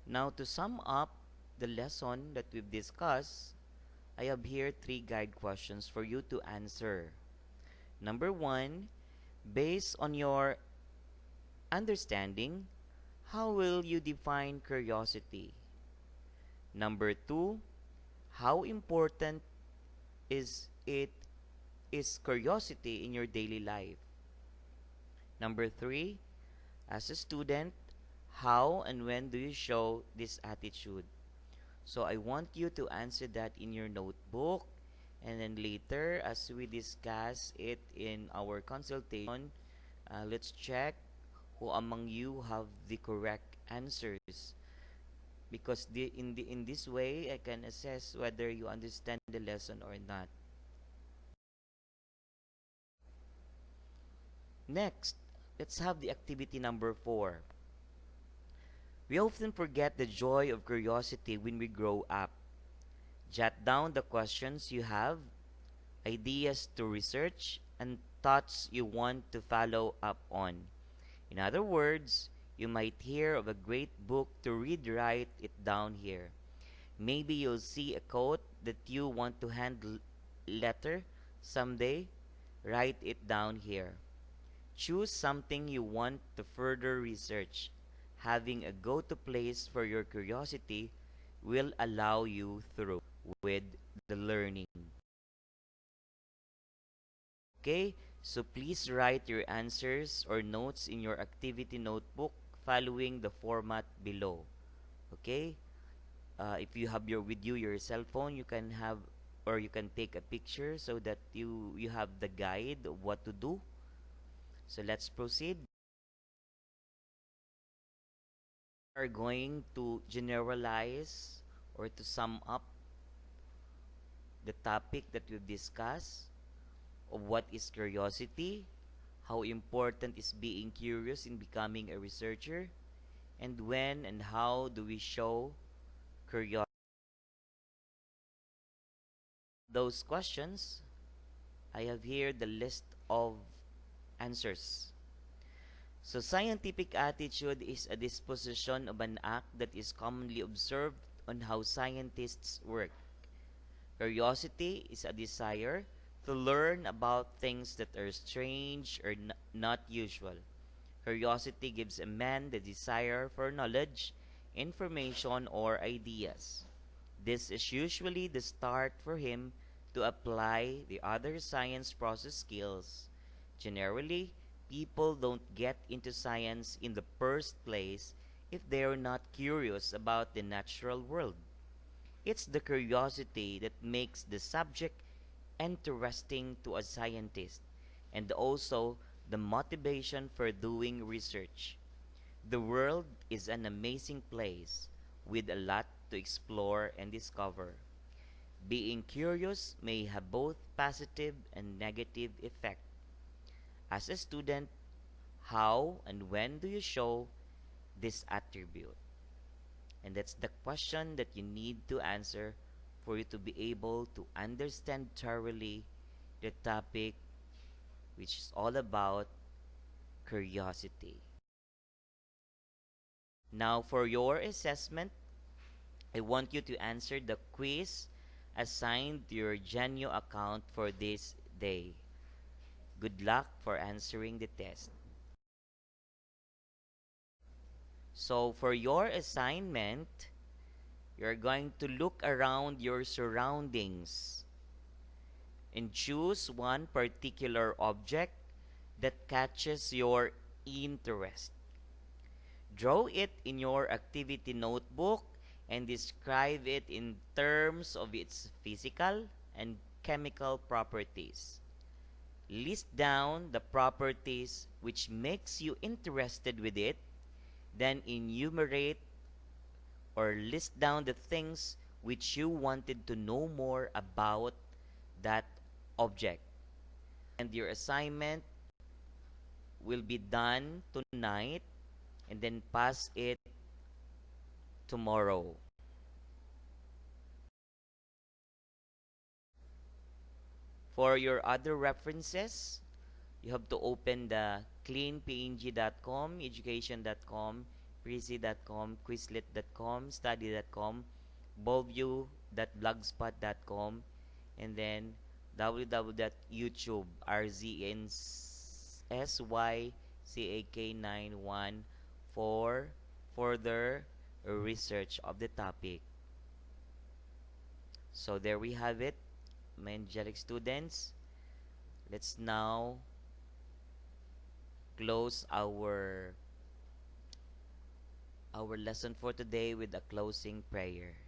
Now, to sum up the lesson that we've discussed, I have here three guide questions for you to answer. Number one, based on your understanding, how will you define curiosity? Number two, how important is curiosity in your daily life? Number three, as a student, how and when do you show this attitude? So I want you to answer that in your notebook, and then later as we discuss it in our consultation, let's check who among you have the correct answers, because in this way I can assess whether you understand the lesson or not. Next, let's have the activity number 4. We often forget the joy of curiosity when we grow up. Jot down the questions you have, ideas to research, and thoughts you want to follow up on. In other words, you might hear of a great book to read, write it down here. Maybe you'll see a quote that you want to hand letter someday, write it down here. Choose something you want to further research. Having a go-to place for your curiosity will allow you through with the learning. Okay, so please write your answers or notes in your activity notebook following the format below. Okay, if you have your cell phone, you can have or you can take a picture so that you have the guide of what to do. So let's proceed. We are going to generalize or to sum up the topic that we've discussed of what is curiosity, how important is being curious in becoming a researcher, and when and how do we show curiosity. Those questions, I have here the list of answers. So, scientific attitude is a disposition of an act that is commonly observed on how scientists work. Curiosity is a desire to learn about things that are strange or not usual. Curiosity gives a man the desire for knowledge, information, or ideas. This is usually the start for him to apply the other science process skills. Generally, people don't get into science in the first place if they are not curious about the natural world. It's the curiosity that makes the subject interesting to a scientist, and also the motivation for doing research. The world is an amazing place with a lot to explore and discover. Being curious may have both positive and negative effect. As a student, how and when do you show this attribute? And that's the question that you need to answer for you to be able to understand thoroughly the topic, which is all about curiosity. Now, for your assessment, I want you to answer the quiz assigned to your Genio account for this day. Good luck for answering the test. So, for your assignment, you're going to look around your surroundings and choose one particular object that catches your interest. Draw it in your activity notebook and describe it in terms of its physical and chemical properties. List down the properties which makes you interested with it, then enumerate or list down the things which you wanted to know more about that object. And your assignment will be done tonight and then pass it tomorrow. For your other references, you have to open the cleanpng.com, education.com, prezi.com, quizlet.com, study.com, ballview.blogspot.com, and then www.youtube, RZNSYCAK91 for further research of the topic. So there we have it, my angelic students. Let's now close our lesson for today with a closing prayer.